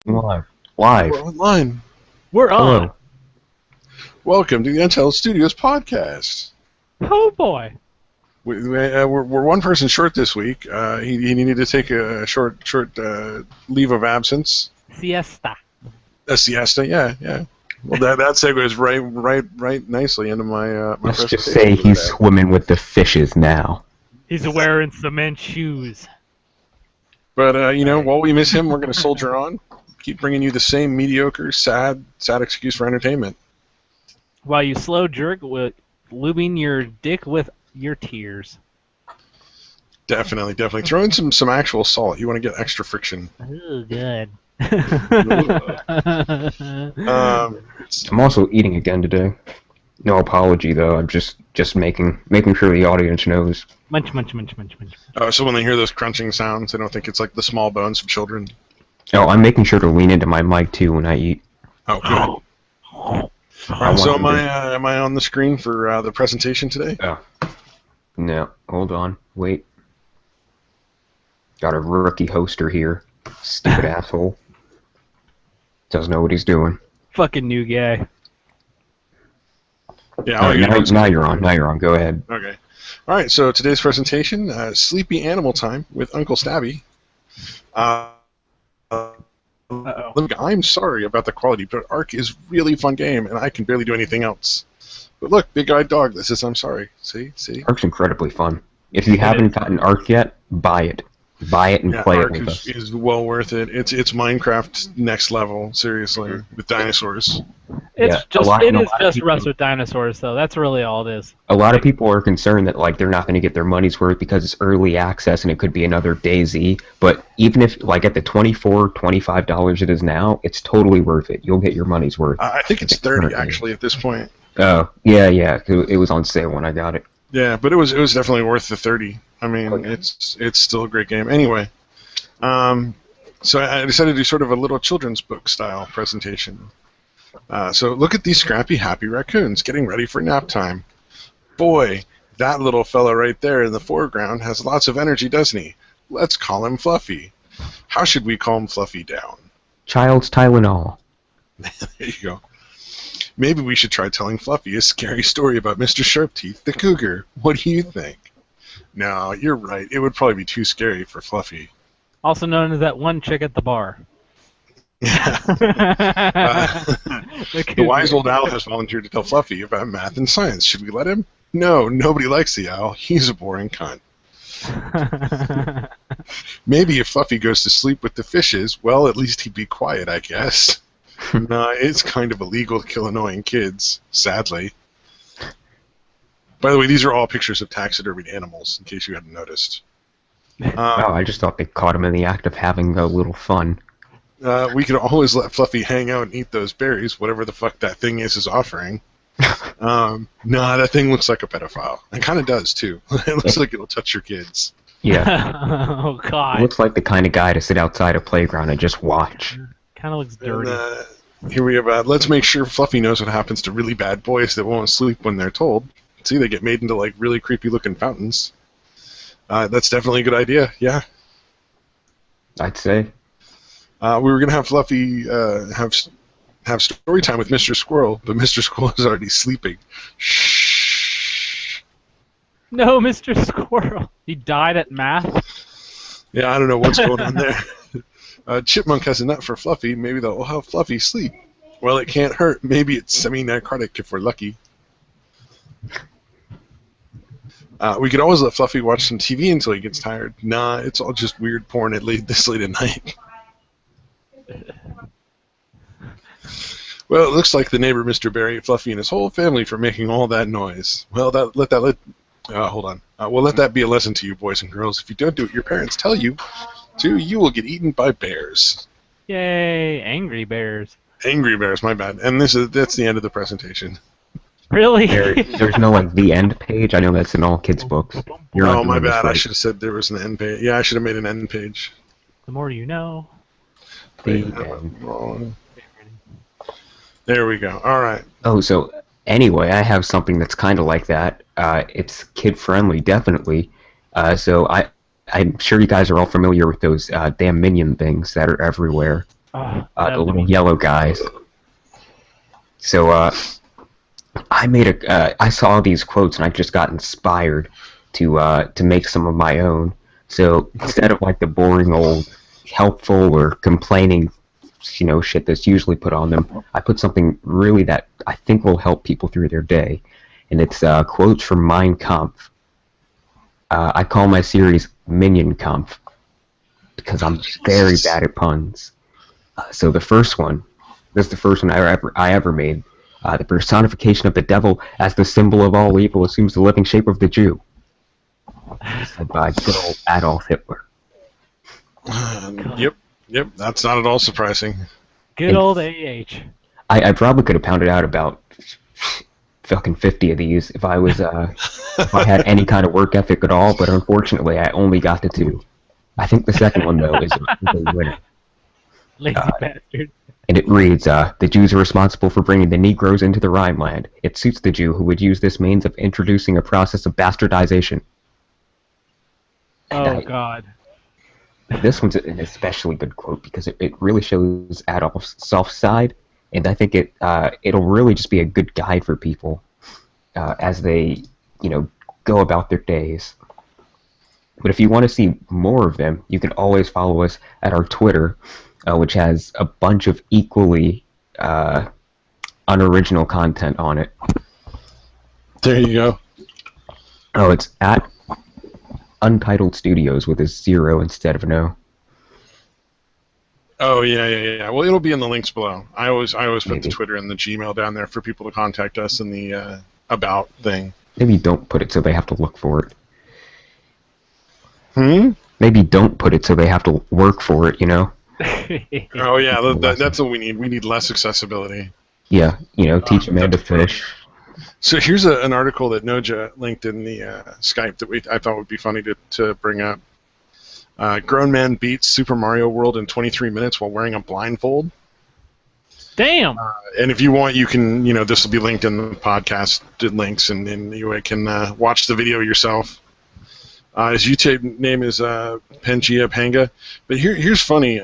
Live. Live. We're online. We're on. Hello. Welcome to the Untitled Studios podcast. Oh boy. We're one person short this week. He needed to take a short leave of absence. Siesta. A siesta, yeah. Well, that segues right nicely into my my Let's just presentation say for he's today. swimming with the fishes now. He's wearing cement shoes. But while we miss him, we're going to soldier on. Keep bringing you the same mediocre, sad excuse for entertainment. While you slow jerk with lubing your dick with your tears. Definitely. Throw in some actual salt. You want to get extra friction. Oh, good. I'm also eating again today. No apology though. I'm just making sure the audience knows. Munch. So when they hear those crunching sounds, they don't think it's like the small bones of children. Oh, I'm making sure to lean into my mic too when I eat. Oh, good. All right, so am I on the screen for the presentation today? Oh. No, hold on. Wait. Got a rookie hoster here. Stupid asshole. Doesn't know what he's doing. Fucking new guy. Yeah. Now you're on. Now you're on. Go ahead. Okay. All right. So today's presentation: Sleepy Animal Time with Uncle Stabby. Look, I'm sorry about the quality, but Ark is really fun game, and I can barely do anything else. But look, Big Eyed Dog. This is I'm sorry. See. Ark's incredibly fun. If you haven't gotten Ark yet, buy it. Buy it and play Ark it with us. is well worth it. It's Minecraft next level, seriously, with dinosaurs. It is just people- Rust with dinosaurs, though. That's really all it is. A lot of people are concerned that like they're not going to get their money's worth because it's early access and it could be another DayZ. But even if like at the $24, $25 it is now, it's totally worth it. You'll get your money's worth. I think it's 30 actually at this point. Oh yeah. It was on sale when I got it. Yeah, but it was definitely worth the 30. I mean, Okay. it's still a great game. Anyway, so I decided to do sort of a little children's book style presentation. So look at these scrappy, happy raccoons getting ready for nap time. Boy, that little fella right there in the foreground has lots of energy, doesn't he? Let's call him Fluffy. How should we calm Fluffy down? Child's Tylenol. There you go. Maybe we should try telling Fluffy a scary story about Mr. Sharpteeth the cougar. What do you think? No, you're right. It would probably be too scary for Fluffy. Also known as that one chick at the bar. The wise old owl has volunteered to tell Fluffy about math and science. Should we let him? No, nobody likes the owl. He's a boring cunt. Maybe if Fluffy goes to sleep with the fishes, well, at least he'd be quiet, I guess. Nah, it's kind of illegal to kill annoying kids, sadly. By the way, these are all pictures of taxidermied animals, in case you hadn't noticed. Oh, I just thought they caught him in the act of having a little fun. We could always let Fluffy hang out and eat those berries, whatever the fuck that thing is offering. Nah, that thing looks like a pedophile. It kind of does, too. It looks like it'll touch your kids. Yeah. Oh, It God. looks like the kind of guy to sit outside a playground and just watch. Kind of looks dirty. And, here we have, let's make sure Fluffy knows what happens to really bad boys that won't sleep when they're told. See, they get made into, like, really creepy-looking fountains. That's definitely a good idea, yeah. I'd say. We were going to have Fluffy have story time with Mr. Squirrel, but Mr. Squirrel is already sleeping. Shh. No, Mr. Squirrel. He died at math. Yeah, I don't know what's going on there. Chipmunk has a nut for Fluffy. Maybe they'll have Fluffy sleep. Well, it can't hurt. Maybe it's semi-narcotic if we're lucky. We could always let Fluffy watch some TV until he gets tired. Nah, it's all just weird porn this late at night. Well, it looks like the neighbor Mr. Barry ate Fluffy and his whole family for making all that noise. Well, hold on. We'll let that be a lesson to you, boys and girls. If you don't do what your parents tell you to, you will get eaten by bears. Yay, angry bears. Angry bears, my bad. And that's the end of the presentation. Really? There's no like the end page. I know that's in all kids' books. You're not Oh, my doing this bad. I right. should have said there was an end page. Yeah, I should have made an end page. The more you know. The Wait, end. wrong. There we go. All right. Oh, so anyway, I have something that's kind of like that. It's kid-friendly, definitely. So I'm sure you guys are all familiar with those damn Minion things that are everywhere. The little yellow guys. So I saw these quotes and I just got inspired to make some of my own. So instead of like the boring old helpful or complaining, shit that's usually put on them, I put something really that I think will help people through their day, and it's quotes from Kampf. I call my series Minion Kampf because I'm very bad at puns. So the first one, this is the first one I ever made. The personification of the devil as the symbol of all evil assumes the living shape of the Jew. Said by good old Adolf Hitler. Yep, that's not at all surprising. Good old AH. I probably could have pounded out about fucking 50 of these if I was if I had any kind of work ethic at all, but unfortunately I only got to 2. I think the second one though is a winner. Lazy bastard. And it reads, the Jews are responsible for bringing the Negroes into the Rhineland. It suits the Jew who would use this means of introducing a process of bastardization. God. This one's an especially good quote because it really shows Adolf's soft side, and I think it'll really just be a good guide for people as they, go about their days. But if you want to see more of them, you can always follow us at our Twitter, which has a bunch of equally unoriginal content on it. There you go. Oh, it's at Untitled Studios with a 0 instead of an O. Oh yeah. Well, it'll be in the links below. I always put Maybe. the Twitter and the Gmail down there for people to contact us in the about thing. Maybe don't put it so they have to look for it. Maybe don't put it so they have to work for it, Oh yeah, that's what we need. We need less accessibility. Yeah, teach a man to fish. So here's an article that Noja linked in the Skype that I thought would be funny to bring up. Grown man beats Super Mario World in 23 minutes while wearing a blindfold. Damn! And if you want, you can, this will be linked in the podcast links, and you can watch the video yourself. His YouTube name is Pangea Panga. But here's funny.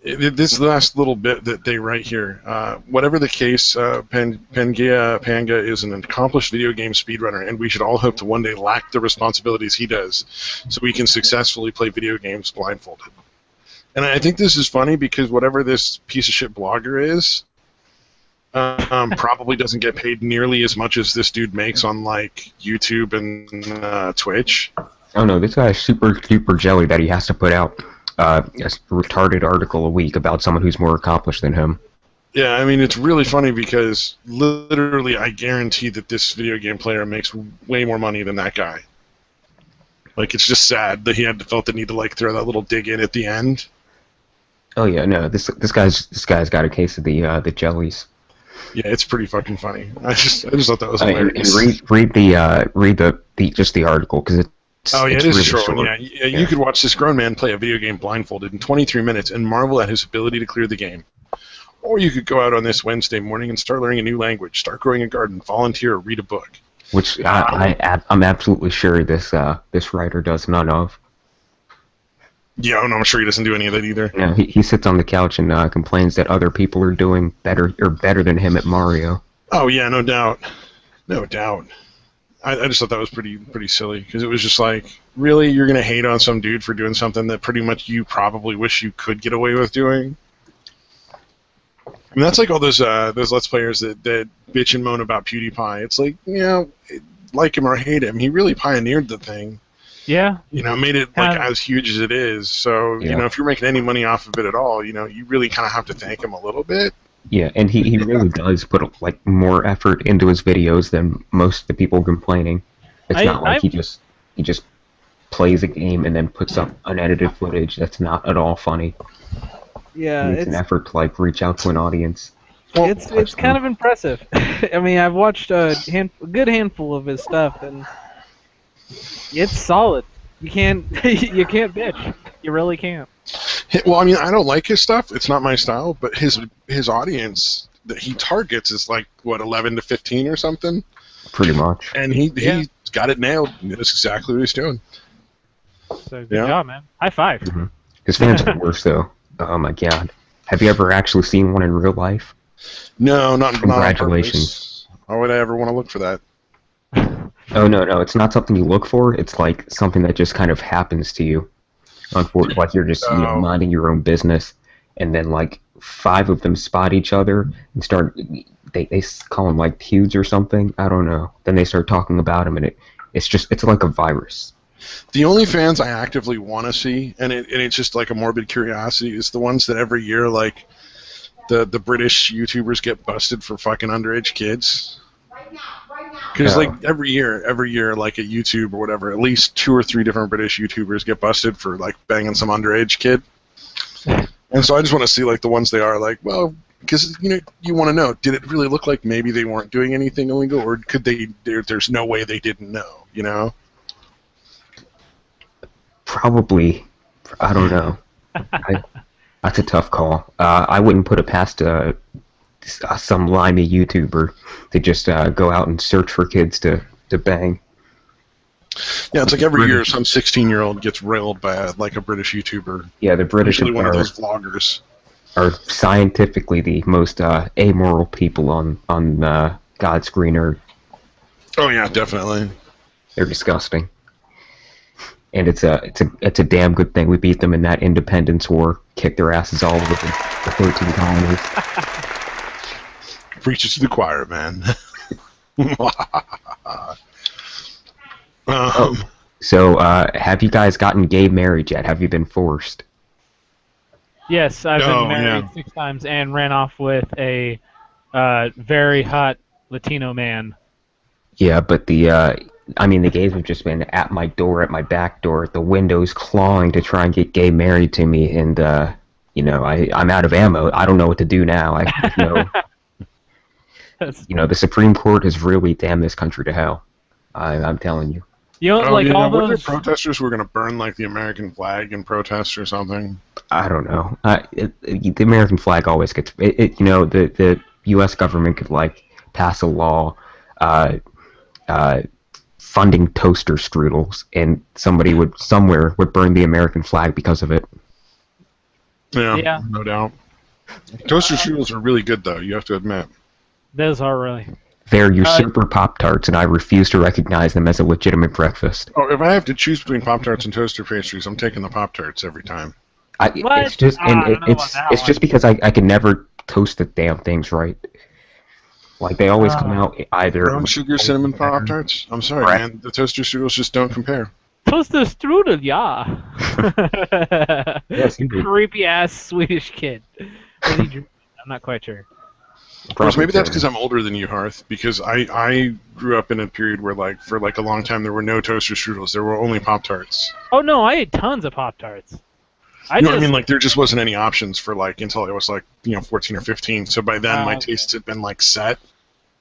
This last little bit that they write here. Whatever the case, Pangea Panga is an accomplished video game speedrunner, and we should all hope to one day lack the responsibilities he does, so we can successfully play video games blindfolded. And I think this is funny because whatever this piece of shit blogger is, probably doesn't get paid nearly as much as this dude makes on like YouTube and Twitch. Oh no, this guy is super jelly that he has to put out a retarded article a week about someone who's more accomplished than him. Yeah, I mean, it's really funny because literally I guarantee that this video game player makes way more money than that guy. Like, it's just sad that he felt the need to like throw that little dig in at the end. Oh yeah, no, this guy's got a case of the jellies. Yeah, it's pretty fucking funny. I just thought that was hilarious. And read the article because it's it is really short. Yeah, you could watch this grown man play a video game blindfolded in 23 minutes and marvel at his ability to clear the game. Or you could go out on this Wednesday morning and start learning a new language, start growing a garden, volunteer, or read a book. Which I'm absolutely sure this writer does none of. Yeah, no, I'm sure he doesn't do any of that either. Yeah, he sits on the couch and complains that other people are doing better than him at Mario. Oh yeah, no doubt. I just thought that was pretty silly because it was just like, really, you're gonna hate on some dude for doing something that pretty much you probably wish you could get away with doing. I mean, that's like all those Let's Players that bitch and moan about PewDiePie. It's like, like him or hate him, he really pioneered the thing. Yeah. Made it like as huge as it is. So, if you're making any money off of it at all, you really kind of have to thank him a little bit. Yeah, and he really does put like more effort into his videos than most of the people complaining. It's not like he just plays a game and then puts up unedited footage. That's not at all funny. Yeah, it's an effort to like reach out to an audience. It's kind of impressive. I mean, I've watched a good handful of his stuff, and it's solid. You can't bitch. You really can't. Well, I mean, I don't like his stuff. It's not my style. But his audience that he targets is like, what, 11 to 15 or something? Pretty much. And he got it nailed. That's exactly what he's doing. So good job, man. High five. Mm-hmm. Because fans are worse, though. Oh my god. Have you ever actually seen one in real life? No, not on Congratulations. purpose. Why would I ever want to look for that? Oh, no, it's not something you look for. It's like something that just kind of happens to you. Unfortunately, like you're just minding your own business, and then like 5 of them spot each other and start. They call them like feuds or something. I don't know. Then they start talking about them, and it's like a virus. The only fans I actively want to see, and it's just like a morbid curiosity, is the ones that every year, like, the British YouTubers get busted for fucking underage kids. Because, like, every year, like, at YouTube or whatever, at least 2 or 3 different British YouTubers get busted for, like, banging some underage kid. And so I just want to see, like, the ones they are, like, well, because, you know, you want to know, did it really look like maybe they weren't doing anything illegal, or could they, there's no way they didn't know, you know? Probably, I don't know. That's a tough call. I wouldn't put it past some limey YouTuber to just go out and search for kids to bang. Yeah, it's like every year some 16-year-old gets railed by like a British YouTuber. Yeah, the British usually one of those vloggers are scientifically the most amoral people on God's green earth. Oh yeah, definitely. They're disgusting. And it's a damn good thing we beat them in that independence war, kicked their asses all over the 13 colonies. Preach it to the choir, man. So, have you guys gotten gay married yet? Have you been forced? Yes, I've been married 6 times and ran off with a very hot Latino man. Yeah, but the gays have just been at my door, at my back door, at the windows, clawing to try and get gay married to me, and I'm out of ammo. I don't know what to do now. The Supreme Court has really damned this country to hell. I'm telling you. You know, all were there those protesters who were going to burn like the American flag in protest or something? I don't know. The American flag always gets the U.S. government could like pass a law funding toaster strudels, and somebody somewhere would burn the American flag because of it. Yeah, no doubt. Toaster strudels are really good, though. You have to admit. Those are really. They're usurper Pop-Tarts, and I refuse to recognize them as a legitimate breakfast. Oh, if I have to choose between Pop-Tarts and toaster pastries, I'm taking the Pop-Tarts every time. It's just because I can never toast the damn things right. Like, they always come out either... Brown sugar cinnamon Pop-Tarts? I'm sorry, man. The toaster strudels just don't compare. Toaster strudel, yeah. Yes, you do. Creepy-ass Swedish kid. I'm not quite sure. Of course, maybe that's because I'm older than you, Hearth, because I grew up in a period where, like, for like a long time, there were no toaster strudels. There were only Pop-Tarts. Oh, no, I ate tons of Pop-Tarts. You know what I mean? Like, there just wasn't any options for, like, until I was, like, 14 or 15. So by then, my tastes had been, like, set.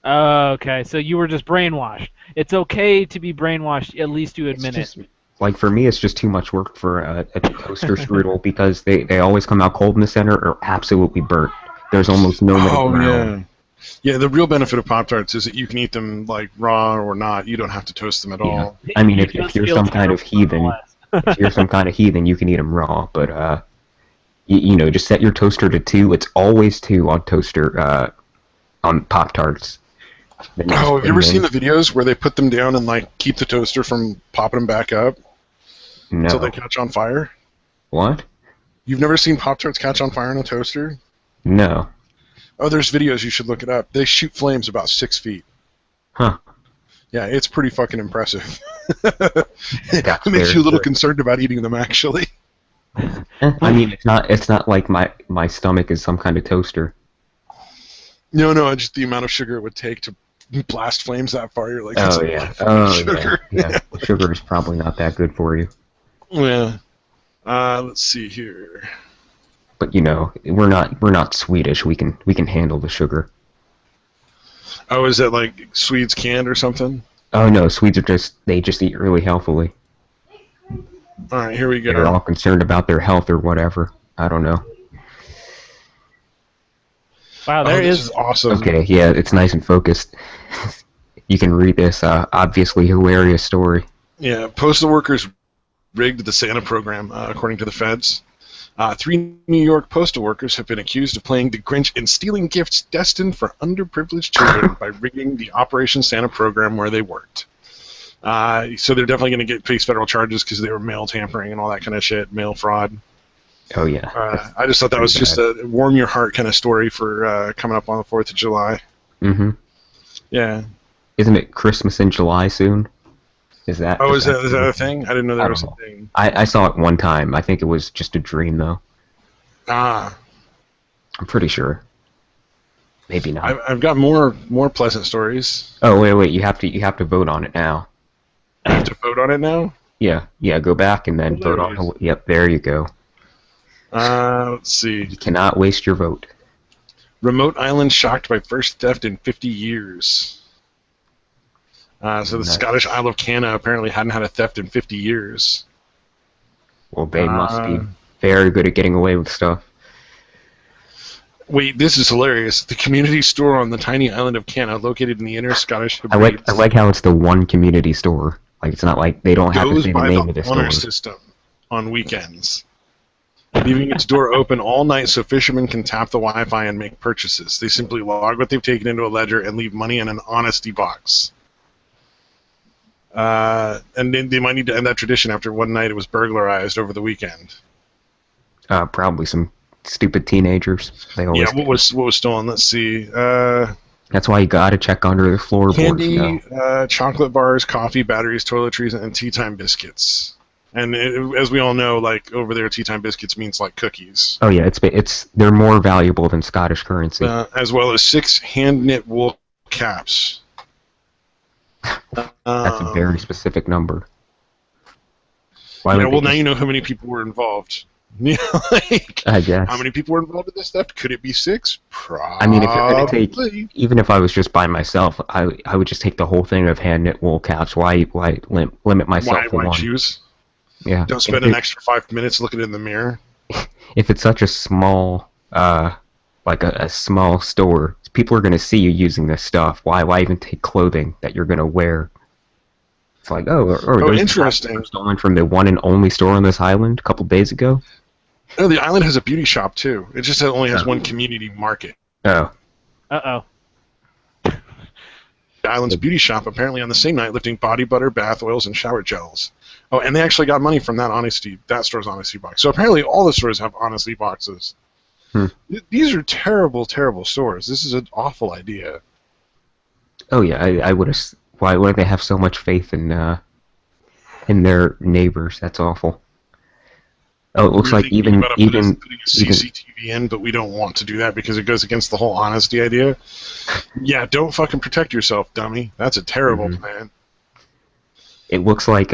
Okay, so you were just brainwashed. It's okay to be brainwashed, at least you admit it. Like, for me, it's just too much work for a toaster strudel because they always come out cold in the center or absolutely burnt. There's almost no middle ground. Yeah, the real benefit of Pop-Tarts is that you can eat them, like, raw or not. You don't have to toast them at all. I mean, if you're some kind of heathen... If you're some kind of heathen, you can eat them raw, but just set your toaster to 2. It's always 2 on toaster on Pop-Tarts. Oh, have you ever seen the videos where they put them down and like keep the toaster from popping them back up until they catch on fire? What? You've never seen Pop-Tarts catch on fire in a toaster? No. Oh, there's videos. You should look it up. They shoot flames about 6 feet. Huh. Yeah, it's pretty fucking impressive. It makes you a little concerned about eating them, actually. I mean, it's not like my stomach is some kind of toaster. No, just the amount of sugar it would take to blast flames that far. You're like, sugar. Yeah. Sugar is probably not that good for you. Yeah. Let's see here. But we're not Swedish. We can handle the sugar. Oh, is that like Swedes canned or something? Oh no, Swedes they just eat really healthily. All right, here we go. They're all concerned about their health or whatever. I don't know. Wow, this is awesome. Okay, yeah, it's nice and focused. You can read this obviously hilarious story. Yeah, postal workers rigged the Santa program, according to the feds. 3 New York postal workers have been accused of playing the Grinch and stealing gifts destined for underprivileged children by rigging the Operation Santa program where they worked. So they're definitely going to face federal charges because they were mail tampering and all that kind of shit, mail fraud. Oh, yeah. I just thought that was just a warm your heart kind of story for coming up on the 4th of July. Mm-hmm. Yeah. Isn't it Christmas in July soon? Is that? Oh, is that a thing? I didn't know there was a thing. I saw it one time. I think it was just a dream, though. Ah. I'm pretty sure. Maybe not. I've got more pleasant stories. Oh, wait. You have to vote on it now. I have to vote on it now? Yeah. Go back and then vote on it. Yep, there you go. Let's see. You cannot waste your vote. Remote island shocked by first theft in 50 years. So the Scottish Isle of Canna apparently hadn't had a theft in 50 years. Well, they must be very good at getting away with stuff. Wait, this is hilarious. The community store on the tiny island of Canna, located in the inner Scottish Hebrides, I like how it's the one community store. Like, it's not like they don't have to say the name of the store. honor system on weekends, leaving its door open all night so fishermen can tap the Wi-Fi and make purchases. They simply log what they've taken into a ledger and leave money in an honesty box. And then they might need to end that tradition after one night it was burglarized over the weekend. Probably some stupid teenagers. They always what was stolen? Let's see. That's why you gotta check under the floorboards. Candy, chocolate bars, coffee, batteries, toiletries, and tea time biscuits. And as we all know, like over there, tea time biscuits means like cookies. Oh yeah, they're more valuable than Scottish currency. As well as 6 hand knit wool caps. That's a very specific number. Well, now you know how many people were involved. I guess. How many people were involved in this theft? Could it be 6? Probably. I mean, if you're gonna take, even if I was just by myself, I would just take the whole thing of hand knit wool caps. Why limit myself to one? Why choose? Yeah. Don't spend an extra 5 minutes looking in the mirror. If it's such a small, like a small store, people are gonna see you using this stuff. Why even take clothing that you're gonna wear? It's like, interesting. Stolen from the one and only store on this island a couple days ago. No, the island has a beauty shop too. It just only has one community market. Oh. Uh-oh. The island's beauty shop apparently on the same night lifting body butter, bath oils, and shower gels. Oh, and they actually got money from that store's honesty box. So apparently all the stores have honesty boxes. These are terrible, terrible stores. This is an awful idea. Oh yeah, I would have. Why would they have so much faith in their neighbors? That's awful. Oh, it looks like even putting a CCTV in, but we don't want to do that because it goes against the whole honesty idea. Yeah, don't fucking protect yourself, dummy. That's a terrible plan. It looks like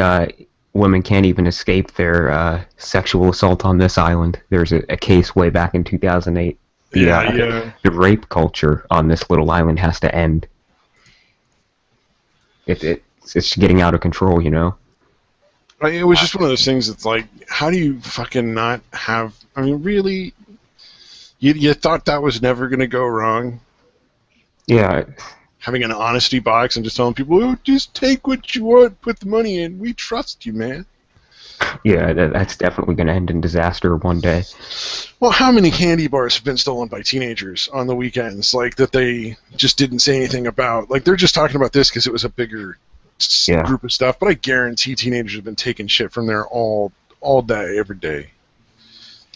women can't even escape their sexual assault on this island. There's a case way back in 2008. The rape culture on this little island has to end. It's getting out of control, you know? It was just one of those things that's like, how do you fucking not have... I mean, really? You thought that was never going to go wrong? Yeah. Having an honesty box and just telling people, oh, just take what you want, put the money in. We trust you, man. Yeah, that's definitely going to end in disaster one day. Well, how many candy bars have been stolen by teenagers on the weekends, like, that they just didn't say anything about? Like, they're just talking about this because it was a bigger group of stuff, but I guarantee teenagers have been taking shit from there all day, every day.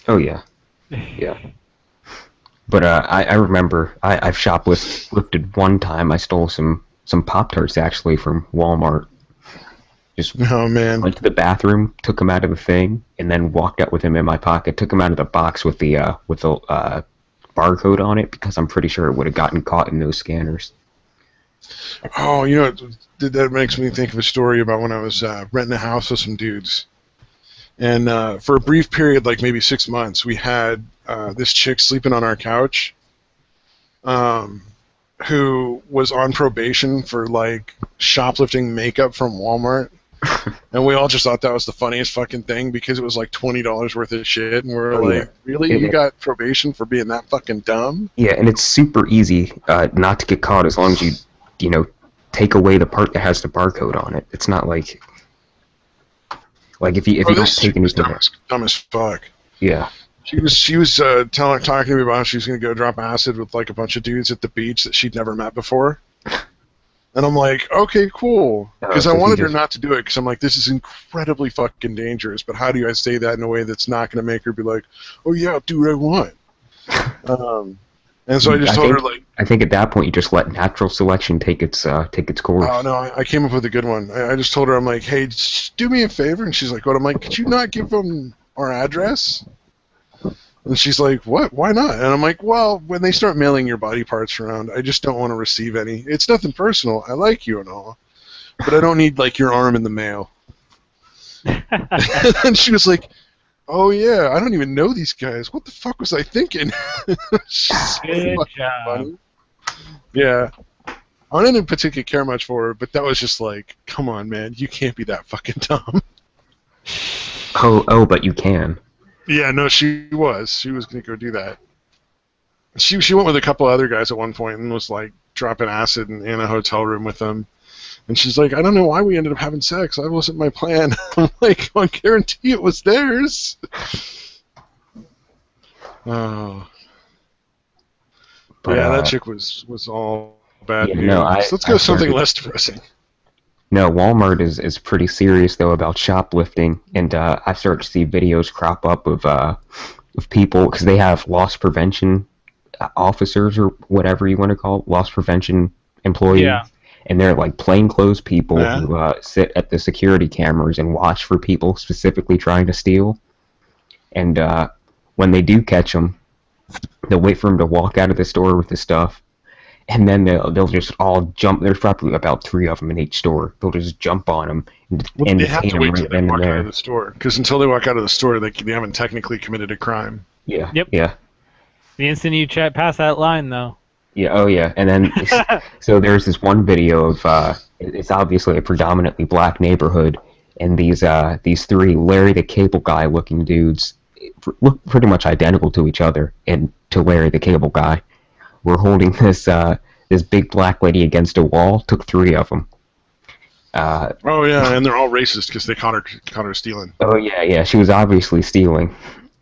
Oh, yeah. Yeah. But I remember I've shoplifted one time. I stole some Pop-Tarts, actually, from Walmart. Just went to the bathroom, took them out of the thing, and then walked out with them in my pocket. Took them out of the box with the barcode on it because I'm pretty sure it would have gotten caught in those scanners. Oh, you know, that makes me think of a story about when I was renting a house with some dudes. And for a brief period, like maybe 6 months, we had this chick sleeping on our couch who was on probation for, like, shoplifting makeup from Walmart. And we all just thought that was the funniest fucking thing because it was like $20 worth of shit, and we're like, really? You got probation for being that fucking dumb? Yeah, and it's super easy not to get caught as long as you know, take away the part that has the barcode on it. It's not like if you don't take anything. Dumb as fuck. Yeah. She was talking to me about how she was going to go drop acid with like a bunch of dudes at the beach that she'd never met before. And I'm like, okay, cool. Because I wanted her not to do it, because I'm like, this is incredibly fucking dangerous, but how do I say that in a way that's not going to make her be like, oh yeah, I'll do what I want? And so I just told her, like... I think at that point you just let natural selection take its course. Oh, no, I came up with a good one. I just told her, I'm like, hey, just do me a favor. And she's like, what? I'm like, could you not give them our address? And she's like, what? Why not? And I'm like, well, when they start mailing your body parts around, I just don't want to receive any. It's nothing personal. I like you and all. But I don't need, like, your arm in the mail. And she was like, oh, yeah, I don't even know these guys. What the fuck was I thinking? Good job. Funny. Yeah. I didn't particularly care much for her, but that was just like, come on, man, you can't be that fucking dumb. Oh, but you can. Yeah, no, she was. She was going to go do that. She went with a couple other guys at one point and was, like, dropping acid in a hotel room with them. And she's like, I don't know why we ended up having sex. That wasn't my plan. I'm like, I guarantee it was theirs. Oh. But, yeah, that chick was all bad news. No, Let's go something less depressing. No, Walmart is pretty serious though about shoplifting, and I started to see videos crop up of people, because they have loss prevention officers or whatever you want to call it, loss prevention employees, and they're like plainclothes people who sit at the security cameras and watch for people specifically trying to steal, and when they do catch them, they'll wait for them to walk out of the store with the stuff. And then they'll just all jump. There's probably about 3 of them in each store. They'll just jump on them and they have to wait until they walk out of there. the store. Because until they walk out of the store, they haven't technically committed a crime. Yeah. Yep. Yeah. The instant you pass that line, though. Yeah. Oh, yeah. And then so there's this one video of it's obviously a predominantly black neighborhood, and these 3 Larry the Cable Guy looking dudes look pretty much identical to each other and to Larry the Cable Guy. We're holding this big black lady against a wall. Took 3 of them. Oh yeah, and they're all racist because they caught her stealing. Oh yeah. She was obviously stealing,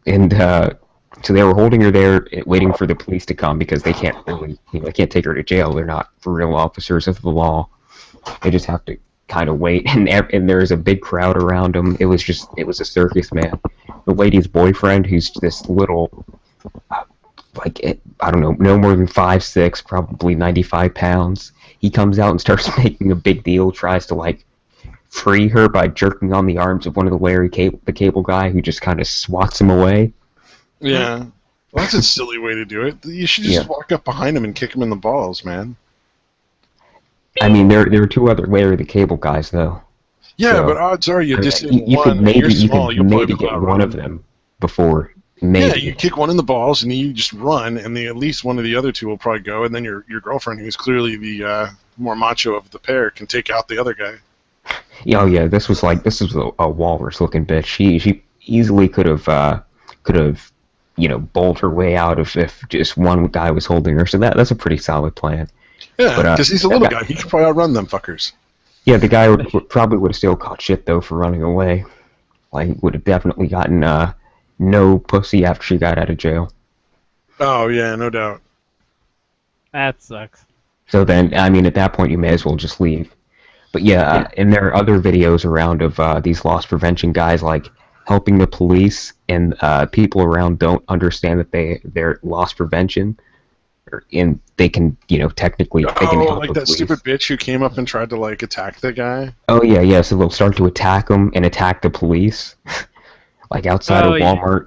and so they were holding her there, waiting for the police to come, because they can't really, they can't take her to jail. They're not real officers of the law. They just have to kind of wait, and there's a big crowd around them. It was a circus, man. The lady's boyfriend, who's this little. I don't know, no more than 5'6", probably 95 pounds. He comes out and starts making a big deal, tries to, like, free her by jerking on the arms of one of the cable guy, who just kind of swats him away. Yeah. Well, that's a silly way to do it. You should just walk up behind him and kick him in the balls, man. I mean, there are 2 other Larry the Cable Guys, though. Yeah, so, but odds are you just you one. Could maybe, you're small, you could maybe get one of them before. Maybe. Yeah, you kick one in the balls and you just run, and at least one of the other 2 will probably go, and then your girlfriend, who's clearly the more macho of the pair, can take out the other guy. Yeah, oh yeah, this was a walrus-looking bitch. She easily could have bowled her way out if just one guy was holding her. So that's a pretty solid plan. Yeah, because he's a little guy. He could probably outrun them fuckers. Yeah, the guy probably would have still caught shit though for running away. Like, would have definitely gotten no pussy after she got out of jail. Oh, yeah, no doubt. That sucks. So then, I mean, at that point, you may as well just leave. But yeah, and there are other videos around of these loss prevention guys, like, helping the police, and people around don't understand that they're loss prevention, and they can, technically, they can help like the that police. stupid bitch who came up and tried to, like, attack the guy? Oh, yeah, so they'll start to attack them and attack the police. Like outside of Walmart,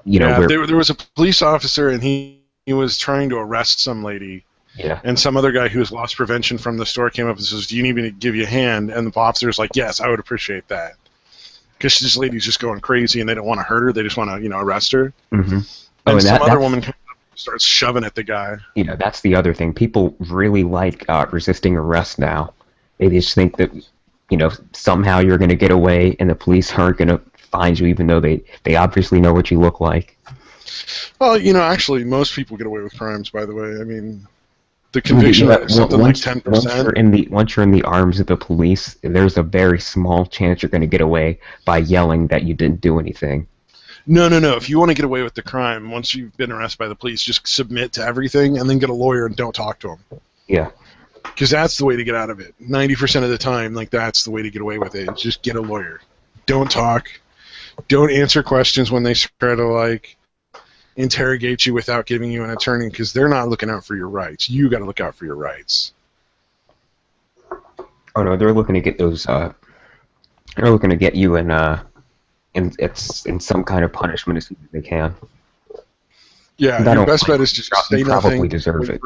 there was a police officer, and he was trying to arrest some lady. Yeah. And some other guy who was loss prevention from the store came up and says, "Do you need me to give you a hand?" And the officer's like, "Yes, I would appreciate that." Because this lady's just going crazy, and they don't want to hurt her; they just want to, arrest her. Mm-hmm. And some other woman comes up and starts shoving at the guy. That's the other thing. People really like resisting arrest now. They just think that, somehow you're going to get away, and the police aren't going to find you, even though they obviously know what you look like. Well, actually, most people get away with crimes, by the way. I mean, the conviction rate is something like 10%. Once you're in the arms of the police, there's a very small chance you're going to get away by yelling that you didn't do anything. No, no, no. If you want to get away with the crime, once you've been arrested by the police, just submit to everything and then get a lawyer and don't talk to them. Yeah. Because that's the way to get out of it. 90% of the time, like, that's the way to get away with it. Just get a lawyer. Don't talk. Don't answer questions when they try to, like, interrogate you without giving you an attorney, because they're not looking out for your rights. You got to look out for your rights. Oh no, they're looking to get those. They're looking to get you in some kind of punishment as soon as they can. Yeah, Your best bet is just say probably nothing. deserve it.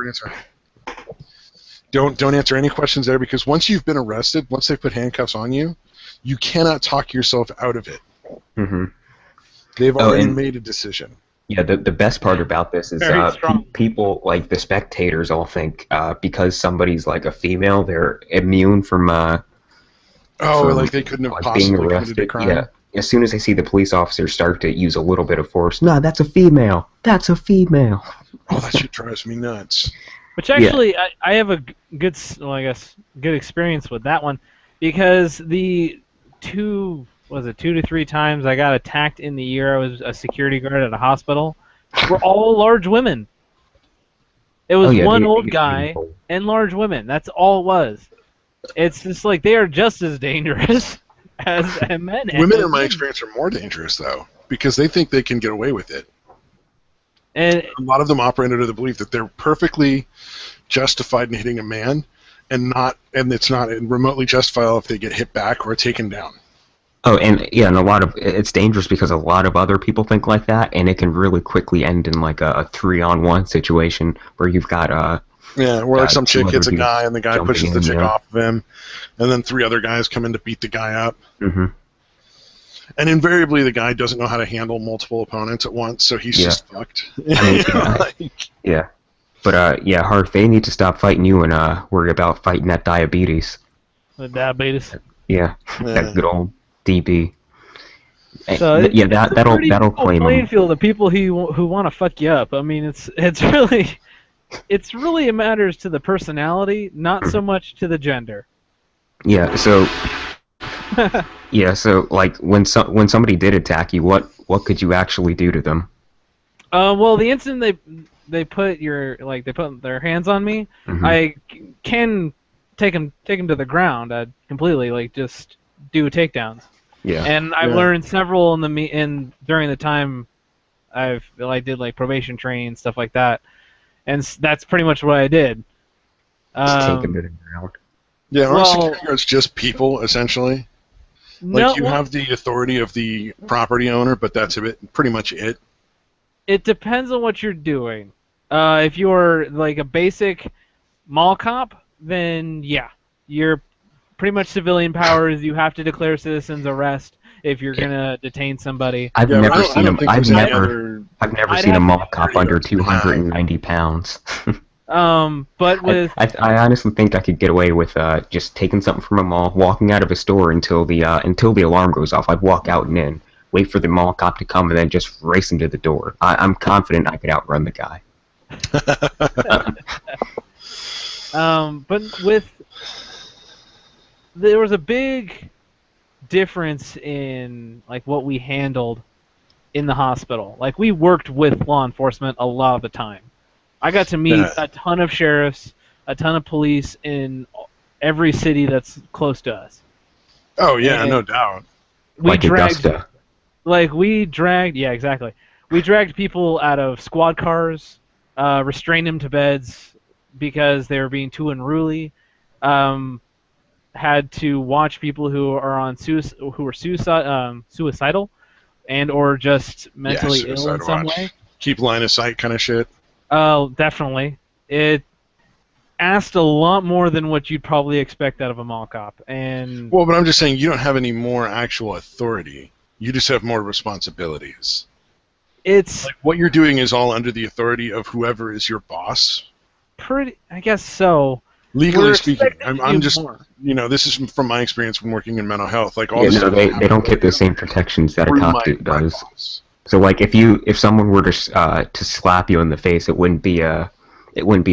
Don't answer any questions there, because once you've been arrested, once they put handcuffs on you, you cannot talk yourself out of it. Mm-hmm. They've already made a decision. Yeah, the best part about this is people, like the spectators, all think because somebody's like a female, they're immune from like they couldn't have possibly committed a crime. Yeah, as soon as they see the police officers start to use a little bit of force, no, that's a female. That's a female. Oh, that shit drives me nuts. Which actually, I have a good, good experience with that one, because the 2 to 3 times I got attacked in the year I was a security guard at a hospital were all large women. It was one old guy and large women. That's all it was. It's just like they are just as dangerous as men. Women, in my experience, are more dangerous, though, because they think they can get away with it. And a lot of them operate under the belief that they're perfectly justified in hitting a man, and it's not remotely justifiable if they get hit back or taken down. Oh, and it's dangerous because a lot of other people think like that, and it can really quickly end in like a 3-on-1 situation where you've got where like some chick hits a guy and the guy pushes the chick off of him, and then 3 other guys come in to beat the guy up. Mm-hmm. And invariably, the guy doesn't know how to handle multiple opponents at once, so he's just fucked. Yeah. But Hart, they need to stop fighting you and worry about fighting that diabetes. The diabetes. Yeah, that good old DB. So that'll claim playing field of people who want to fuck you up. I mean, it's really matters to the personality, not so much to the gender. Yeah. So. So like when somebody did attack you, what could you actually do to them? Well, the instant they put their hands on me, mm-hmm. I can take them to the ground. I'd completely just do takedowns. Yeah. And I've learned several during the time I did like probation training and stuff like that, and that's pretty much what I did. Just take them to the ground. Yeah, our security guards just people essentially. Like you have the authority of the property owner, but that's pretty much it. It depends on what you're doing. If you're like a basic mall cop, then yeah, you're pretty much civilian powers. You have to declare citizens arrest if you're gonna detain somebody. I've never seen a mall cop under 290 pounds. But with I honestly think I could get away with just taking something from a mall, walking out of a store until the alarm goes off. I'd walk out and in, wait for the mall cop to come, and then just race him to the door. I'm confident I could outrun the guy. But there was a big difference in like what we handled in the hospital. Like we worked with law enforcement a lot of the time. I got to meet a ton of sheriffs, a ton of police in every city that's close to us. Oh yeah, no doubt. We dragged people out of squad cars, restrained them to beds because they were being too unruly. Had to watch people who are suicidal, and or just mentally ill in some way. Keep line of sight kind of shit. Oh, definitely. It asked a lot more than what you'd probably expect out of a mall cop. Well, but I'm just saying you don't have any more actual authority. You just have more responsibilities. It's like what you're doing is all under the authority of whoever is your boss. I guess so. Legally speaking, I'm just this is from my experience when working in mental health. Like all they don't get the same protections that a cop does. So like if someone were to slap you in the face, it wouldn't be a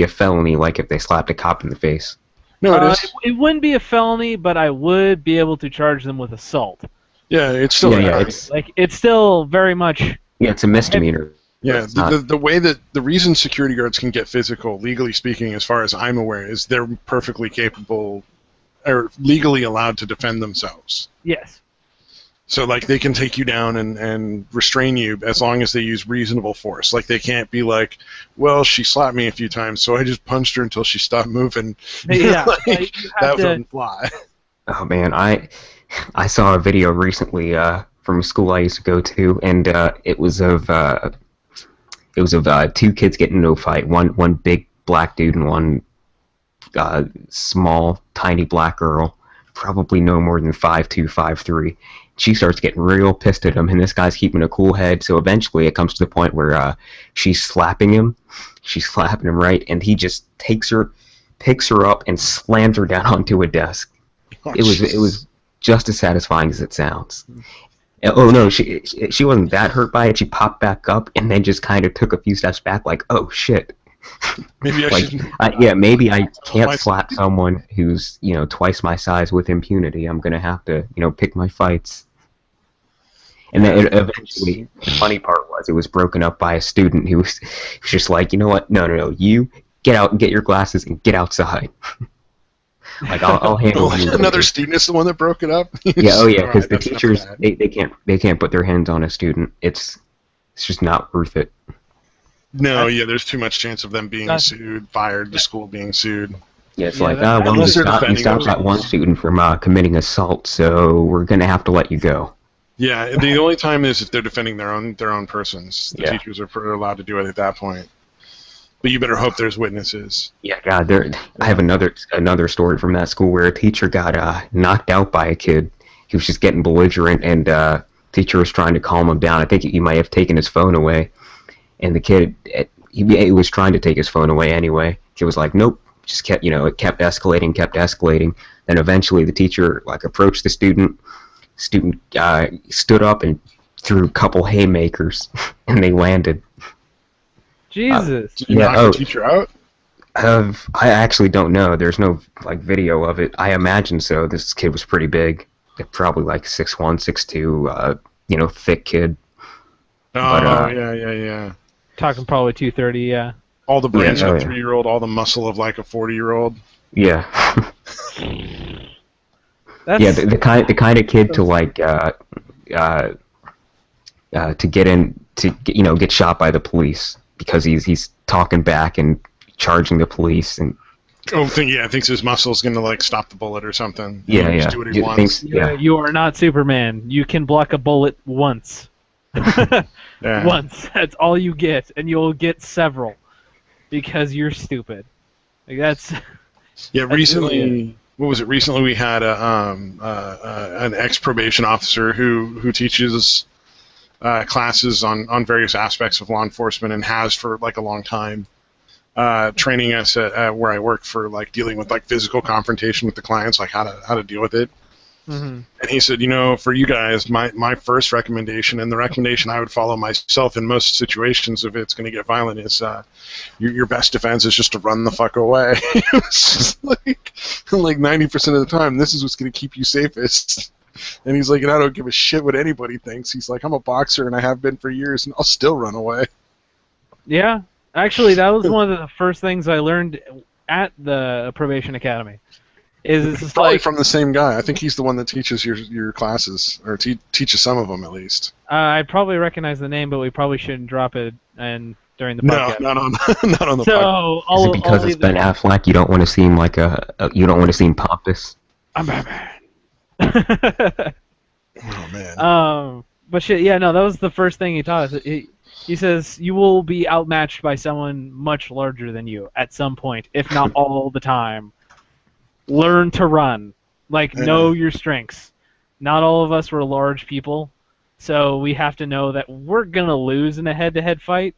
felony like if they slapped a cop in the face. No, it is. It wouldn't be a felony, but I would be able to charge them with assault. Yeah, it's still Yeah, it's Like, it's still very much. it's a misdemeanor. Yeah, It's not- the way that the reason security guards can get physical, legally speaking, as far as I'm aware, is they're perfectly capable or legally allowed to defend themselves. Yes. So, like, they can take you down and restrain you as long as they use reasonable force. Like, they can't be like, well, she slapped me a few times, so I just punched her until she stopped moving. Yeah, Like, like, you have that to- wouldn't fly. Oh man, I saw a video recently from a school I used to go to, and it was of two kids getting into a fight. One big black dude and one small tiny black girl, probably no more than 5'2", 5'3". She starts getting real pissed at him, and this guy's keeping a cool head. So eventually, it comes to the point where she's slapping him. She's slapping him, right, and he just picks her up, and slams her down onto a desk. Oh, It was just as satisfying as it sounds. Oh no, she wasn't that hurt by it. She popped back up and then just kind of took a few steps back, like, oh shit. Maybe I Like, should. maybe I can't slap someone who's twice my size with impunity. I'm gonna have to pick my fights. And then eventually, the funny part was it was broken up by a student who was just like, you know what? No, you get out and get your glasses and get outside. Like I'll handle you. Another student is the one that broke it up. Yeah, because the That's enough teachers of that. they can't put their hands on a student. It's just not worth it. No, yeah, there's too much chance of them being That's- sued, fired, the school being sued. Yeah, it's Yeah, like, that- well, you unless they're stopped defending that themselves. one student from committing assault, so we're gonna have to let you go. Yeah, the only time is if they're defending their own persons. The Yeah. teachers are allowed to do it at that point. But you better hope there's witnesses. Yeah, God, I have another story from that school where a teacher got knocked out by a kid. He was just getting belligerent, and teacher was trying to calm him down. I think he might have taken his phone away, and the kid he was trying to take his phone away anyway. He was like, nope, just kept it kept escalating. Then eventually the teacher approached the student. Student stood up and threw a couple haymakers, and they landed. Jesus. Did you Yeah, knock the teacher out? I actually don't know. There's no video of it. I imagine so. This kid was pretty big, probably 6'1", 6'2", thick kid. Oh, But, yeah. Talking probably 230, yeah. All the brains Yeah, of oh, a yeah. 3-year-old, all the muscle of a 40-year-old. Yeah, That's, yeah. The kind of kid to get in to get shot by the police because he's talking back and charging the police and Thinks his muscle's gonna stop the bullet or something. yeah. Just do what he You wants. thinks- yeah. You are not Superman. You can block a bullet once. Yeah. Once. That's all you get, and you'll get several because you're stupid. That's Yeah, That's recently, really what was it? Recently, we had an ex-probation officer who teaches classes on various aspects of law enforcement and has for a long time, training us at where I work for dealing with physical confrontation with the clients, how to deal with it. Mhm. And he said, for you guys, my first recommendation, and the recommendation I would follow myself in most situations if it's going to get violent, is your best defense is just to run the fuck away. It's just like 90% of the time, this is what's going to keep you safest. And he's like, and I don't give a shit what anybody thinks. He's like, I'm a boxer and I have been for years, and I'll still run away. Yeah. Actually, that was one of the first things I learned at the probation academy. Is it's Probably like from the same guy. I think he's the one that teaches your classes, or teaches some of them at least. I probably recognize the name, but we probably shouldn't drop it during the No, podcast. not on not on the podcast. So Is I'll, it because I'll it's leave Ben Affleck? You don't want to seem you don't want to seem pompous. I'm Batman. Oh man. But shit, yeah, no, that was the first thing he taught us. He says you will be outmatched by someone much larger than you at some point, if not all the time. Learn to run. Know your strengths. Not all of us were large people, so we have to know that we're gonna lose in a head-to-head fight.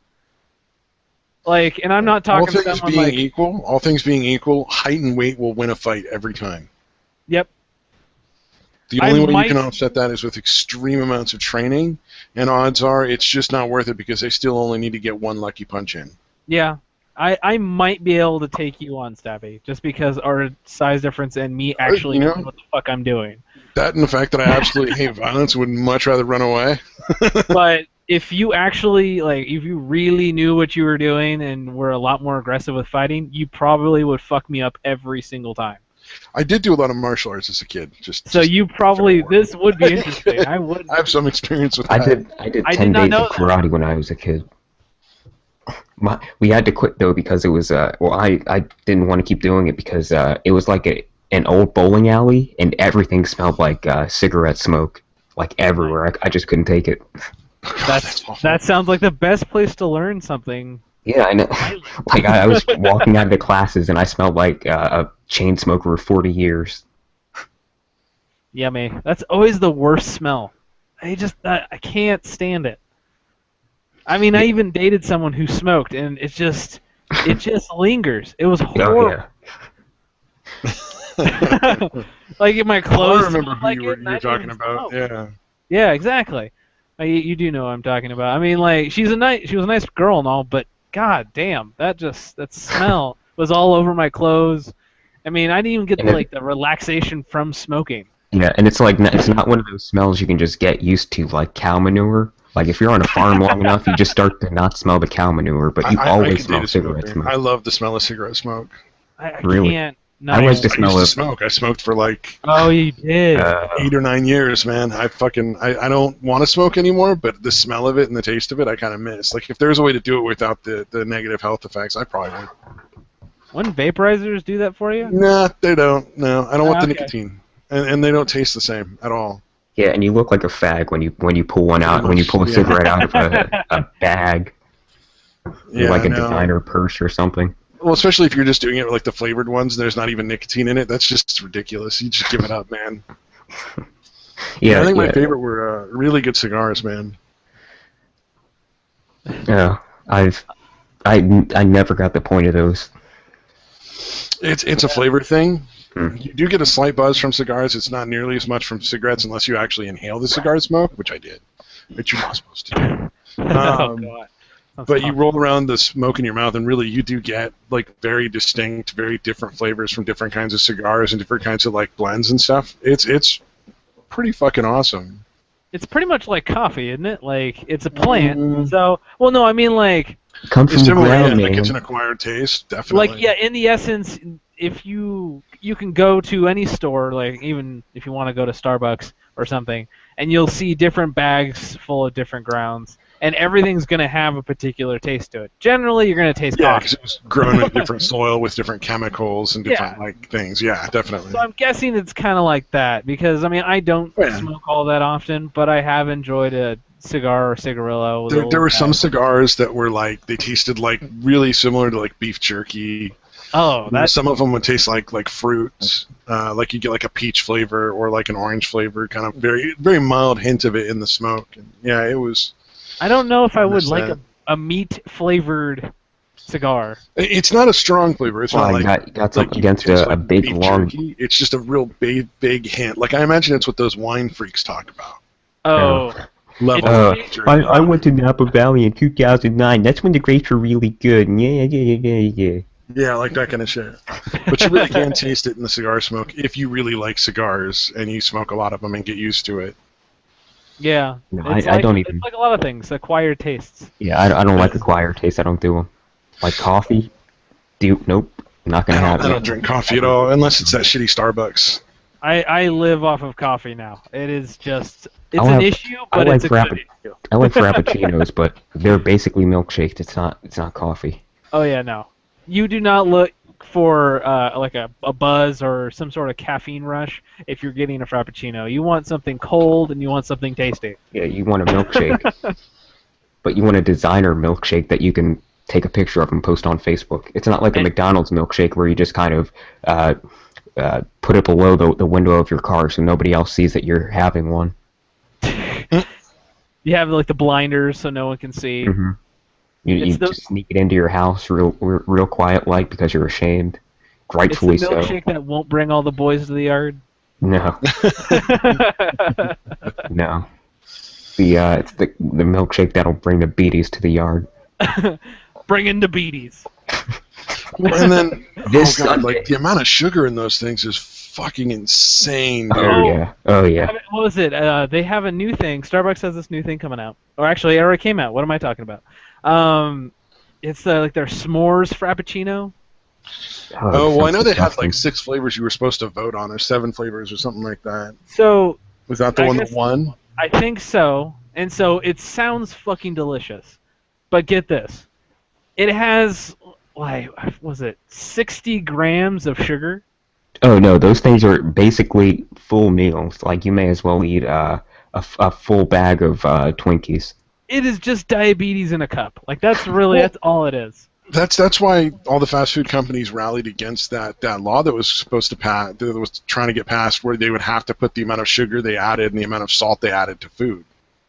And I'm not talking all things someone being equal, height and weight will win a fight every time. Yep. The I only way might- you can offset that is with extreme amounts of training, and odds are it's just not worth it because they still only need to get one lucky punch in. Yeah. I might be able to take you on, Stabby, just because our size difference and me actually You know, knowing what the fuck I'm doing. that and the fact that I absolutely hate violence, would much rather run away. But if you actually, like, if you really knew what you were doing and were a lot more aggressive with fighting, you probably would fuck me up every single time. I did do a lot of martial arts as a kid. So you probably, fair warning. this would be interesting. I would. I have some experience with I that. did I 10 did not days know of karate when I was a kid. We had to quit though because it was well I didn't want to keep doing it because it was like an old bowling alley and everything smelled like cigarette smoke like everywhere. I just couldn't take it. That sounds like the best place to learn something. Yeah, I know. Like I was walking out of the classes and I smelled like a chain smoker for 40 years. Yummy. That's always the worst smell. I can't stand it. I mean, I even dated someone who smoked, and it just lingers. It was horrible. Oh, Like in my clothes. I remember who like you were talking even about. smoke. Yeah. Yeah, exactly. You do know what I'm talking about. I mean, like she was a nice girl and all, but god damn, that smell was all over my clothes. I mean, I didn't even get like the relaxation from smoking. Yeah, and it's like it's not one of those smells you can just get used to, like cow manure. Like if you're on a farm long enough, you just start to not smell the cow manure, but you always smell cigarette smoke. I love the smell of cigarette smoke. I Really? can't. No. I like the smell of smoke. I smoked for like Oh, you did. 8 or 9 years, man. I don't want to smoke anymore, but the smell of it and the taste of it, I kind of miss. Like if there's a way to do it without the negative health effects, I probably would. Wouldn't vaporizers do that for you? Nah, they don't. No, I don't want the Okay. nicotine, and they don't taste the same at all. yeah, and you look like a fag when you pull one out when you pull a Yeah. cigarette out of a bag, Yeah, like a I know. designer purse or something. Well, especially if you're just doing it with like the flavored ones, there's not even nicotine in it. That's just ridiculous. You just give it up, man. Yeah, I think yeah. my favorite were really good cigars, man. Yeah, I never got the point of those. It's a flavor thing. Hmm. You do get a slight buzz from cigars. It's not nearly as much from cigarettes unless you actually inhale the cigar smoke, which I did, which you're not supposed to do. Oh, God. That's But you tough. roll around the smoke in your mouth, and really you do get like very distinct, very different flavors from different kinds of cigars and different kinds of like blends and stuff. It's pretty fucking awesome. It's pretty much like coffee, isn't it? Like it's a plant. Mm. So, well, no, I mean like Come from It's the similar, ground, like man. it's an acquired taste, definitely. like yeah, in the essence, if you can go to any store, like even if you want to go to Starbucks or something, and you'll see different bags full of different grounds, and everything's gonna have a particular taste to it. Generally, you're gonna taste Yeah, coffee. because it was grown in different soil with different chemicals and different like things. Yeah, definitely. So I'm guessing it's kind of like that because I mean I don't Yeah. smoke all that often, but I have enjoyed a cigar or cigarillo. With a There little were some bag. cigars that were like they tasted like really similar to like beef jerky. Oh, that's Some of them would taste like fruits, like you get like a peach flavor or like an orange flavor, kind of very mild hint of it in the smoke. And yeah, it was. I don't know if I would like understand. a meat flavored cigar. It's not a strong flavor. It's Well, not you like got like something you against taste a like big beef long. jerky. It's just a real big hint. Like I imagine it's what those wine freaks talk about. Oh, Level Uh, of beef jerky. I went to Napa Valley in 2009. That's when the grapes were really good. Yeah. Yeah, like that kind of shit. But you really can taste it in the cigar smoke if you really like cigars and you smoke a lot of them and get used to it. yeah. No, It's I like, don't even. It's like a lot of things, acquired tastes. Yeah, I don't like acquired taste. I don't do them. Like coffee, nope, not gonna I happen. don't drink coffee at all unless it's that shitty Starbucks. I live off of coffee now. It is just it's I'll an have- issue, I but like it's a good issue. I like frappuccinos, but they're basically milkshakes. It's not coffee. Oh yeah, no. You do not look for like a buzz or some sort of caffeine rush if you're getting a frappuccino. You want something cold and you want something tasty. Yeah, you want a milkshake, but you want a designer milkshake that you can take a picture of and post on Facebook. It's not like a And- McDonald's milkshake where you just kind of put it below the window of your car so nobody else sees that you're having one. You have like the blinders so no one can see. Mm-hmm. You It's the- just sneak it into your house real quiet like because you're ashamed. It's the Rightfully so. milkshake that won't bring all the boys to the yard. No, no. It's the milkshake that'll bring the beaties to the yard. Bring in the beaties. And then, This oh god, Sunday. like the amount of sugar in those things is fucking insane, dude. Oh yeah. Oh yeah. What was it? They have a new thing. Starbucks has this new thing coming out. Or actually, it already came out. What am I talking about? It's like their s'mores frappuccino. Oh, well, I know they had disgusting. like 6 flavors you were supposed to vote on, or 7 flavors, or something like that. So Was that the I one guess- that won? I think so. And so it sounds fucking delicious. But get this. It has, like, was it 60 grams of sugar? Oh no, those things are basically full meals. Like you may as well eat a full bag of Twinkies. It is just diabetes in a cup. Like, that's all it is. That's why all the fast food companies rallied against that law that was supposed to pass, that was trying to get passed, where they would have to put the amount of sugar they added and the amount of salt they added to food.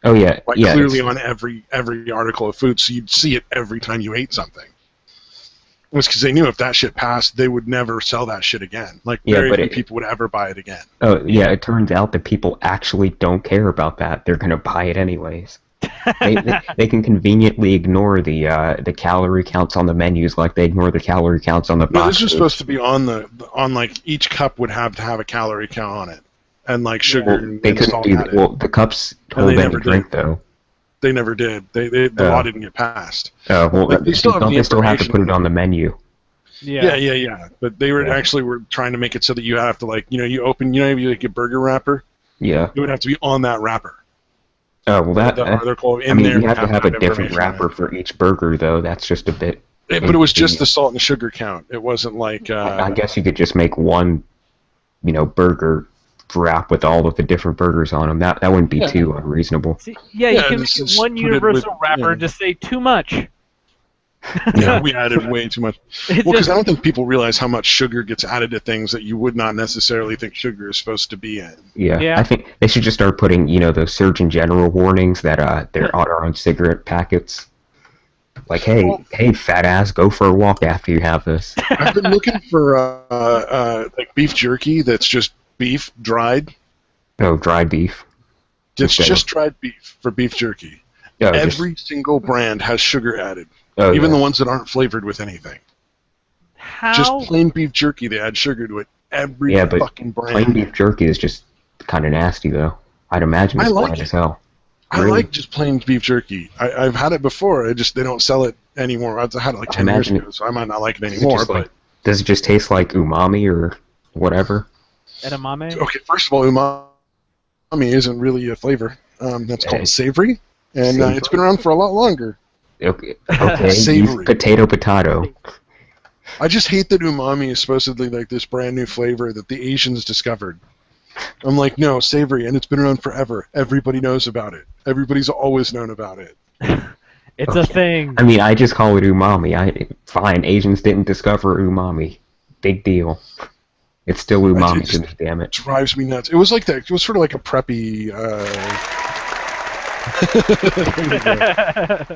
Oh yeah, Like yeah. clearly on every article of food, so you'd see it every time you ate something. It was because they knew if that shit passed, they would never sell that shit again. Like Yeah, very but few it- people would ever buy it again. Oh yeah, it turns out that people actually don't care about that. They're gonna buy it anyways. They can conveniently ignore the calorie counts on the menus like they ignore the calorie counts on the No, boxes. this was supposed to be on like each cup would have to have a calorie count on it, and like sugar Well, and, they and couldn't salt do added. that. Well, the cups they hold any never drink did. though. They never did. The Oh. law didn't get passed. Oh well, Like, they still have don't the they still have to information. put it on the menu? Yeah. But they were Yeah. actually were trying to make it so that you have to like you open you like a burger wrapper. Yeah. It would have to be on that wrapper. Oh well, that. The article in I mean, there you have to have a different information on wrapper for each burger, though. That's just a bit. it. But it was just the salt and sugar count. It wasn't like. I guess you could just make one, burger wrap with all of the different burgers on them. That wouldn't be Yeah. too unreasonable. See, yeah, you Yeah, can this make is one put it universal with- wrapper, yeah. just say too much. Yeah, we added way too much. It Well, because just- I don't think people realize how much sugar gets added to things that you would not necessarily think sugar is supposed to be in. Yeah. Yeah. I think they should just start putting, those Surgeon General warnings that they're on cigarette packets. Like, hey, fat ass, go for a walk after you have this. I've been looking for like beef jerky that's just beef dried. Oh, dry beef. It's Okay. just dried beef for beef jerky. Oh, Every single brand has sugar added, oh, even yeah. the ones that aren't flavored with anything. How? Just plain beef jerky, they add sugar to it. Every Yeah, but fucking brand. plain beef jerky is just kind of nasty, though. I'd imagine it's I like bland it. as hell. I Really? like just plain beef jerky. I've had it before. They don't sell it anymore. I had it like 10 years imagine ago, so I might not like it Is it anymore. just But like- Does it just taste like umami or whatever? Edamame? okay, first of all, umami isn't really a flavor. That's called Hey. savory, and Savory? it's been around for a lot longer. Okay, use Savory. potato. I just hate that umami is supposedly like this brand new flavor that the Asians discovered. I'm like, no, savory, and it's been around forever. Everybody knows about it. Everybody's always known about it. It's a thing. I mean, I just call it umami. Fine, Asians didn't discover umami. Big deal. It's still umami It's- to me, damn it. Drives me nuts. It was like that. It was sort of like a preppy.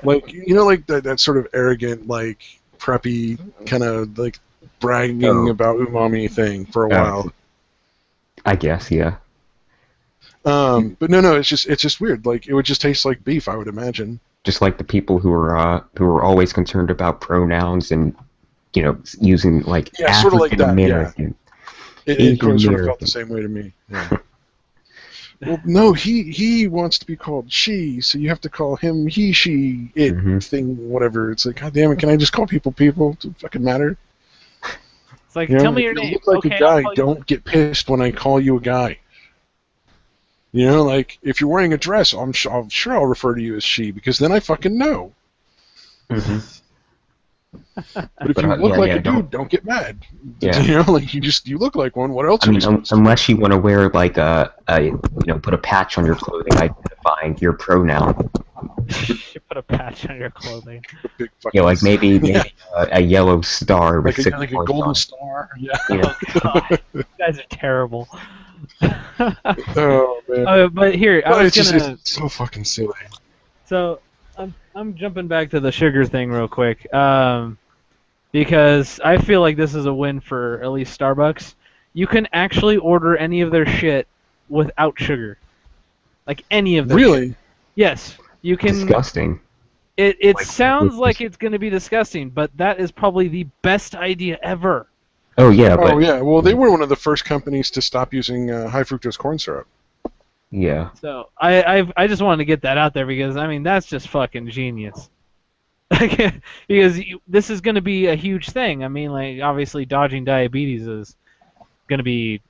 Like like that sort of arrogant, like preppy kind of like bragging Oh. about umami thing for a while. I guess, yeah. But no, it's just weird. Like it would just taste like beef, I would imagine. Just like the people who are always concerned about pronouns and using like Yeah, sort of like African that, yeah. American. It Asian sort of felt American. the same way to me. Yeah. Well, no, he wants to be called she, so you have to call him he, she, it Mhm. thing, whatever. It's like, God damn it, can I just call people people? Does it fucking matter? It's like, You know, tell me if your you name. look like Okay, a guy, I'll call you- don't get pissed when I call you a guy. Like if you're wearing a dress, I'm sure I'll refer to you as she because then I fucking know. Mhm. But if But, you look yeah, like yeah, a dude, don't get mad. Yeah. Like you look like one. What else? I are mean, we supposed to do? unless you want to wear like put a patch on your clothing identifying your pronoun. You should put a patch on your clothing. Big fucking Yeah, like maybe Yeah. a yellow star with like 6 a points golden on it. star. Yeah. Yeah. Oh, God. You guys are terrible. Oh man. But here, I But was gonna. it's so fucking silly. So I'm jumping back to the sugar thing real quick, because I feel like this is a win for at least Starbucks. You can actually order any of their shit without sugar, like any of their shit. Really? Yes, you can. Disgusting. It Like, sounds like it's going to be disgusting, but that is probably the best idea ever. Oh yeah, but Oh yeah, well they were one of the first companies to stop using high fructose corn syrup. yeah. So I just wanted to get that out there because I mean that's just fucking genius. Because this is going to be a huge thing. I mean, like obviously dodging diabetes is going to be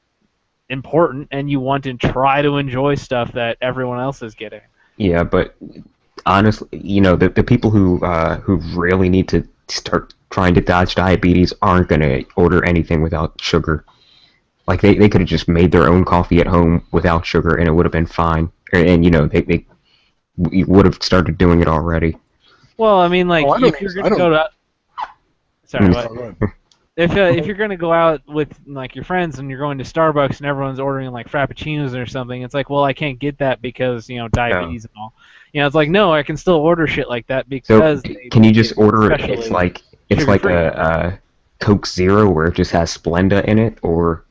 important, and you want to try to enjoy stuff that everyone else is getting. Yeah, but honestly, the people who really need to start trying to dodge diabetes aren't going to order anything without sugar. Like they could have just made their own coffee at home without sugar, and it would have been fine. And they would have started doing it already. Well, I mean, like if you're going to go to sorry, Oh, what? If you're going to go out with like your friends and you're going to Starbucks and everyone's ordering like frappuccinos or something, it's like, well, I can't get that because diabetes and all. It's like no, I can still order shit like that because. So can you just order it? especially It's like sugar-free. a Coke Zero where it just has Splenda in it, or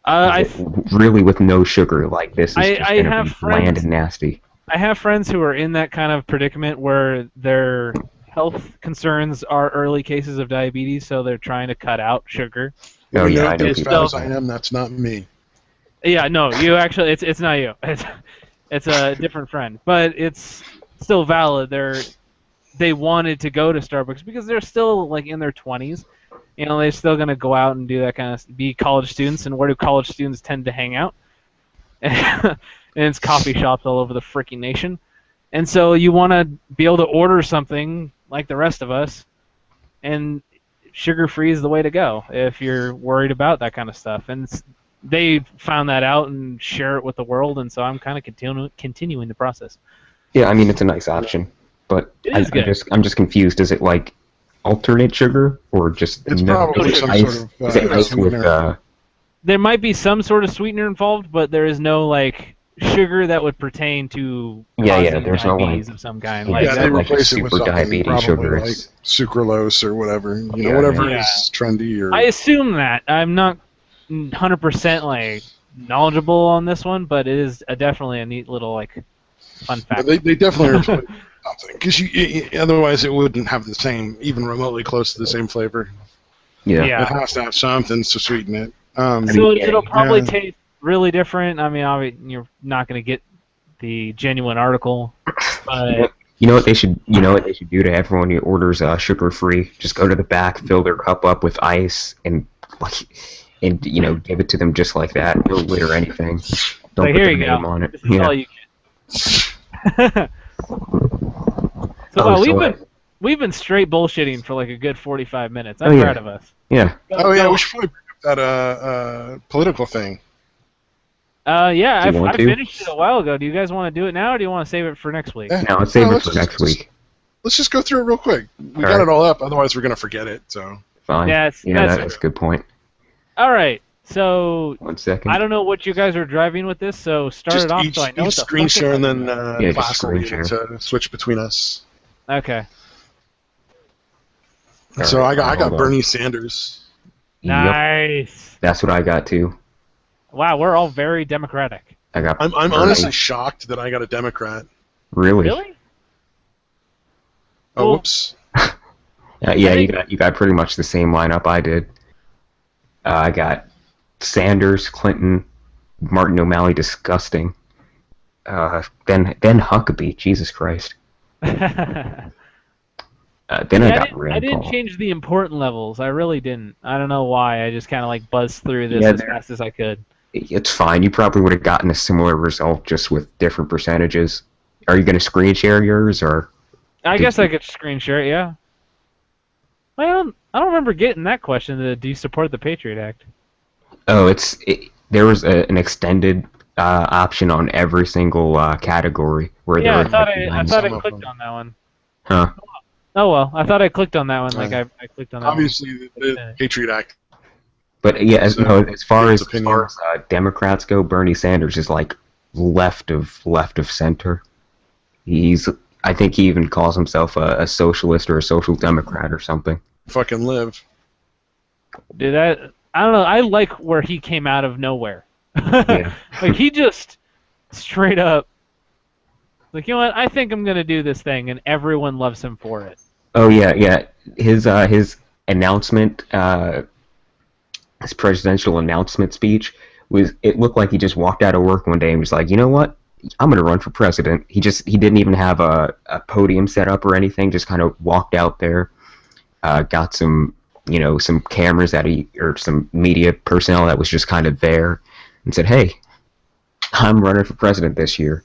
is it really with no sugar? Like this is just going to be bland and nasty. I have friends who are in that kind of predicament where their health concerns are early cases of diabetes, so they're trying to cut out sugar. Oh yeah, I know As people. fat as I am, that's not me. Yeah, no, you actually, it's not you. It's a different friend, but it's still valid. They wanted to go to Starbucks because they're still like in their 20s. They're still gonna go out and do that kind of be college students. And where do college students tend to hang out? And it's coffee shops all over the freaking nation. And so you want to be able to order something like the rest of us, and sugar-free is the way to go if you're worried about that kind of stuff. And they found that out and share it with the world, and so I'm kind of continuing the process. Yeah, I mean it's a nice option, but I'm just confused. Is it like alternate sugar or just It's no? probably Is it some ice? sort of, Is it ice with sweetener. There might be some sort of sweetener involved, but there is no like sugar that would pertain to causing there's no diabetes like of some kind. Yeah, Like, Yeah, they like replace it with super something diabetes probably sugar like is- sucralose or whatever. Yeah, Whatever yeah. is trendy or. I assume that. I'm not 100% like knowledgeable on this one, but it is definitely a neat little like fun fact. But they definitely replace something because otherwise it wouldn't have the same, even remotely close to the same flavor. Yeah. Yeah. It has to have something to sweeten it. So it'll probably yeah. taste really different. I mean, you're not going to get the genuine article, but You know what they should do to everyone who orders sugar-free? Just go to the back, fill their cup up with ice, and give it to them just like that. No lid or anything. Don't like, put here their you name go. on it. This is Yeah. all you get. We've been straight bullshitting for like a good 45 minutes. I'm proud of us. Yeah. Oh yeah, we should probably bring up that political thing. Yeah, Do you want I to? finished it a while ago. Do you guys want to do it now, or do you want to save it for next week? Yeah. No, let's save it let's for just- next week. Let's just go through it real quick. We got Alright. it all up, otherwise we're gonna forget it. So. Fine. Yeah, That's a good point. All right. So 1 second. I don't know what you guys are driving with this, so start Just it off each, so I know what each the screen fuck share and it- then just class will screen be able share. to switch between us. Okay. So Alright, I got hold on. Bernie Sanders. Yep. Nice. That's what I got too. Wow, we're all very democratic. I got. I'm Bernie. honestly shocked that I got a Democrat. Really? Really? Oh, Well- whoops. Yeah, think- you got pretty much the same lineup I did. I got Sanders, Clinton, Martin O'Malley, disgusting. Then Huckabee, Jesus Christ. Then I got Rand I didn't Paul. change the important levels. I really didn't. I don't know why. I just kind of like buzzed through this Yeah, as there- fast as I could. It's fine. You probably would have gotten a similar result just with different percentages. Are you going to screen share yours or? I Did guess you- I could screen share it, yeah. Well, I don't remember getting that question. Do you support the Patriot Act? Oh, there was an extended option on every single category where Yeah, there I thought were I some of clicked them. on that one. Huh. Oh well, I thought I clicked on that one. Like I clicked on that. Obviously, the Patriot Act. But yeah, as far His as opinion. Democrats go, Bernie Sanders is like left of center. I think he even calls himself a socialist or a social democrat or something. Fucking live. One. Dude, I don't know. I like where he came out of nowhere. Yeah. Like he just straight up Like, you know what? I think I'm gonna do this thing, and everyone loves him for it. Oh yeah, yeah. His announcement, his presidential announcement speech was. It looked like he just walked out of work one day and was like, you know what? I'm gonna run for president. He didn't even have a podium set up or anything. Just kind of walked out there, got some some cameras or some media personnel that was just kind of there, and said, hey, I'm running for president this year.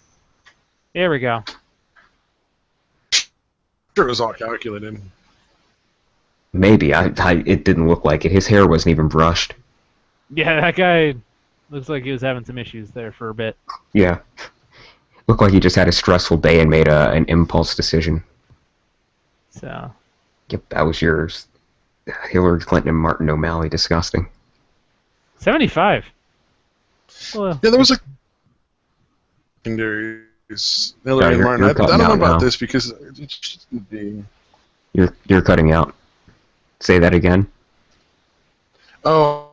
Here we go. Sure, it was all calculated. Maybe it didn't look like it. His hair wasn't even brushed. Yeah, that guy looks like he was having some issues there for a bit. Yeah, looked like he just had a stressful day and made an impulse decision. So. Yep, that was yours. Hillary Clinton and Martin O'Malley. Disgusting. 75. Well, Yeah, there was a secondaries. Hillary and Martin. I don't know about this because it shouldn't be. You're cutting out. Say that again. Oh,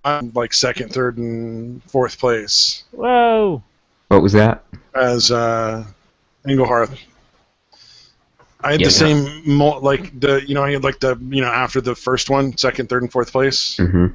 I'm like second, third, and fourth place whoa. What was that? as Engelhardt. I had Yeah, the same I had like after the first one, second, third, and fourth place. Mm-hmm.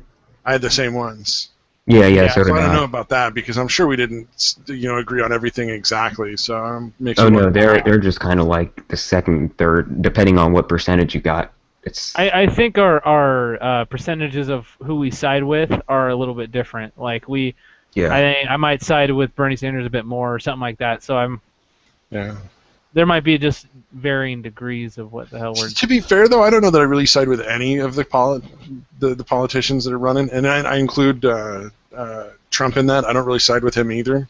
I had the same ones. Yeah, so So did I don't know I. about that because I'm sure we didn't agree on everything exactly. So makes Oh me no, wonder. they're just kind of like the second, third, depending on what percentage you got. It's I think our percentages of who we side with are a little bit different. Like I think I might side with Bernie Sanders a bit more or something like that. So Yeah. there might be just varying degrees of what the hell we're. To be fair, though, I don't know that I really side with any of the politicians that are running, and I include Trump in that. I don't really side with him either.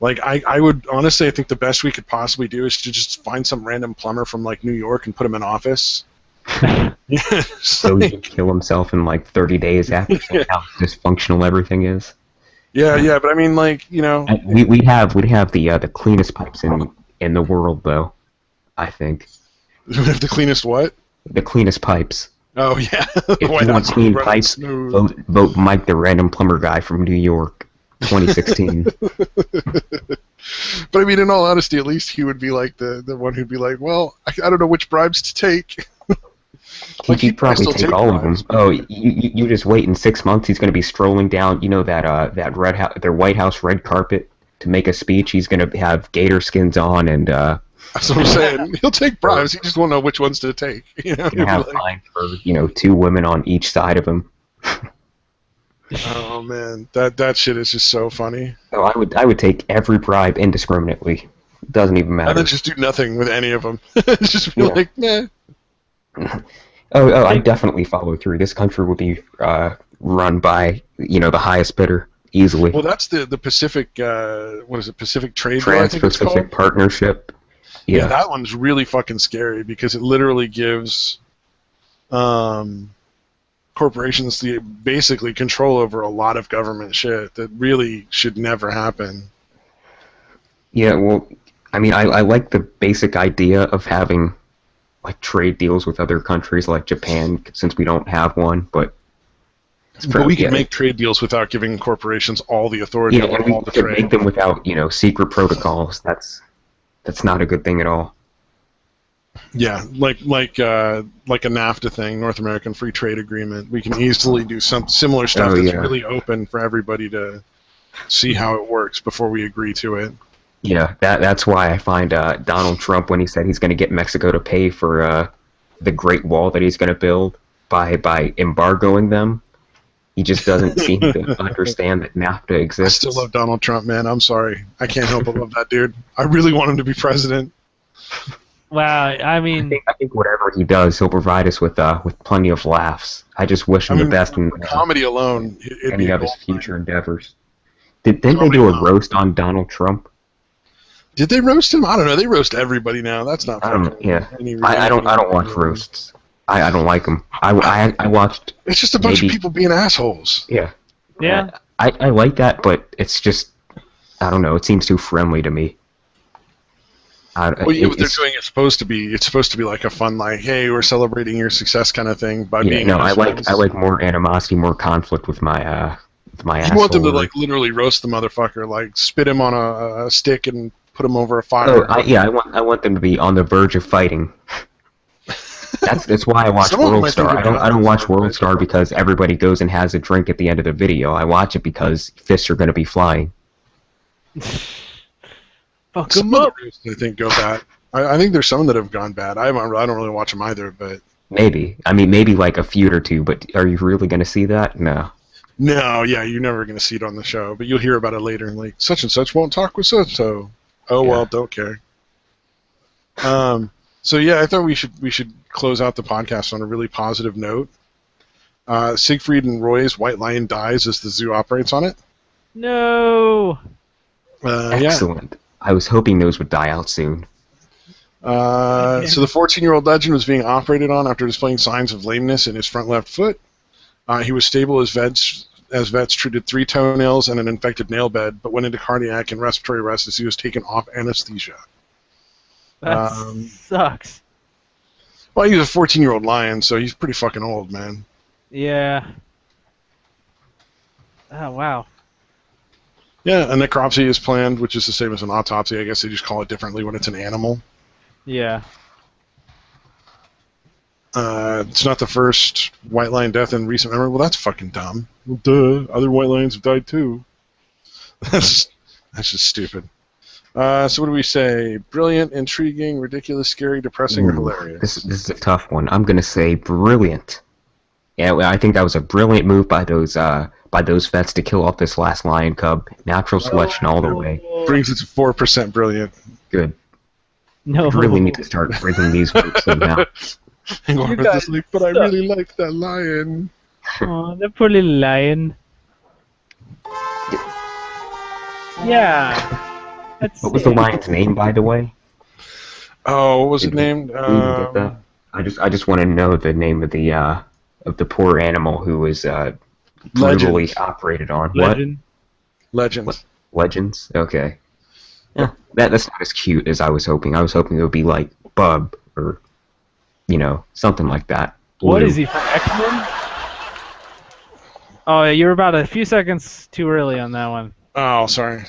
Like, I would honestly, I think the best we could possibly do is to just find some random plumber from like New York and put him in office. so he can kill himself in like 30 days after how dysfunctional everything is. Yeah, but I mean, like, We have the cleanest pipes in the world, though. I think we have the cleanest what? the cleanest pipes. Oh yeah. If you want clean pipes, vote Mike, the random plumber guy from New York, 2016. But I mean, in all honesty, at least he would be like the one who'd be like, well, I don't know which bribes to take. He'd probably take all of them. Oh, you just wait. In 6 months, he's going to be strolling down, their White House red carpet to make a speech. He's going to have gator skins on and. That's what I'm saying. He'll take bribes. He just won't know which ones to take. Gonna have fine for 2 women on each side of him. Oh man, that shit is just so funny. So I would take every bribe indiscriminately. Doesn't even matter. And then just do nothing with any of them. Just be like, nah. I definitely follow through. This country will be run by the highest bidder easily. Well, that's the Pacific. What is it? Pacific Trade Deal, I think it's Trans-Pacific called? Partnership. Yeah, that one's really fucking scary because it literally gives corporations basically control over a lot of government shit that really should never happen. Yeah, well, I mean, I like the basic idea of having like trade deals with other countries like Japan, since we don't have one, but we could make trade deals without giving corporations all the authority over all the could trade. make them without secret protocols. That's not a good thing at all. Yeah, like a NAFTA thing, North American Free Trade Agreement. We can easily do some similar stuff that's really open for everybody to see how it works before we agree to it. Yeah, that's why I find Donald Trump, when he said he's going to get Mexico to pay for the Great Wall that he's going to build by embargoing them, he just doesn't seem to understand that NAFTA exists. I still love Donald Trump, man. I'm sorry. I can't help but love that dude. I really want him to be president. Wow, I mean, I think whatever he does, he'll provide us with plenty of laughs. I just wish him the best in comedy alone. Any of his future endeavors. Didn't they do a roast on Donald Trump? Did they roast him? I don't know. They roast everybody now. That's not. I don't watch roasts. I don't like them. I watched. It's just a bunch of people being assholes. Yeah. I like that, but it's just, I don't know. It seems too friendly to me. What they're doing it's supposed to be like a fun, like, hey, we're celebrating your success kind of thing by being. No, I like more animosity, more conflict with my my You asshole. want them to like literally roast the motherfucker, like spit him on a stick and put him over a fire. I want them to be on the verge of fighting. That's why I watch Some of them World I think Star. are I don't watch nuts. World Star because everybody goes and has a drink at the end of the video. I watch it because fists are going to be flying. Fuck Some him of the up. roasts, I think go bad. I think there's some that have gone bad. I don't really watch them either, but Maybe. I mean, maybe like a feud or two, but are you really going to see that? No. no, yeah, you're never gonna see it on the show, but you'll hear about it later. And like such and such won't talk with so. Oh Yeah. well, don't care. So yeah, I thought we should close out the podcast on a really positive note. Siegfried and Roy's White Lion dies as the zoo operates on it. No. Yeah. Excellent. I was hoping those would die out soon. So the 14-year-old legend was being operated on after displaying signs of lameness in his front left foot. He was stable as vets treated 3 toenails and an infected nail bed, but went into cardiac and respiratory arrest as he was taken off anesthesia. That sucks. Well, he's a 14-year-old lion, so he's pretty fucking old, man. Yeah. Oh, wow. Yeah, a necropsy is planned, which is the same as an autopsy. I guess they just call it differently when it's an animal. Yeah. It's not the first white lion death in recent memory. Well, that's fucking dumb. Well, duh. Other white lions have died too. That's just stupid. So what do we say? Brilliant, intriguing, ridiculous, scary, depressing, or hilarious? This is a tough one. I'm going to say brilliant. Yeah, well, I think that was a brilliant move by those vets to kill off this last lion cub. Natural selection all the way. Brings it to 4% brilliant. Good. No. We really need to start bringing these votes in now. And You Laura's guys just like, but I suck. really like that lion. Oh, the poor little lion. Yeah. That's What was the it. lion's name, by the way? Oh, what was it named? Did you get that? I just want to know the name of the poor animal who was brutally Legends. operated on. Legend. Legends. What? Legends? Okay. Yeah, that's not as cute as I was hoping. I was hoping it would be like Bub or, something like that. What Blue. is he from X-Men? Oh, you were about a few seconds too early on that one. Oh, sorry.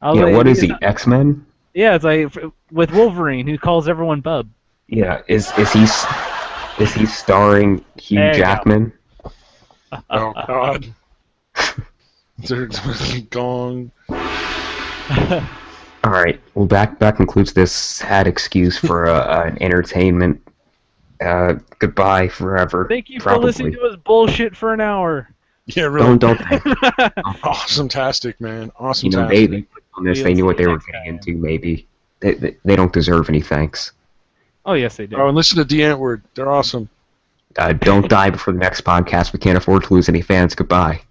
I was Yeah, like, what is he? X-Men? Yeah, it's like with Wolverine, who calls everyone Bub. Yeah, is he starring Hugh There you go. Jackman? Oh, God. There's gong. All right. Well, that concludes this sad excuse for an entertainment. Goodbye forever. Thank you for probably. listening to us bullshit for an hour. Yeah, really. Don't. Awesome-tastic, man. Awesome. They put on this. They knew what they were getting into. Maybe they don't deserve any thanks. Oh, yes, they do. Oh, and listen to D Antwoord. They're awesome. Don't die before the next podcast. We can't afford to lose any fans. Goodbye.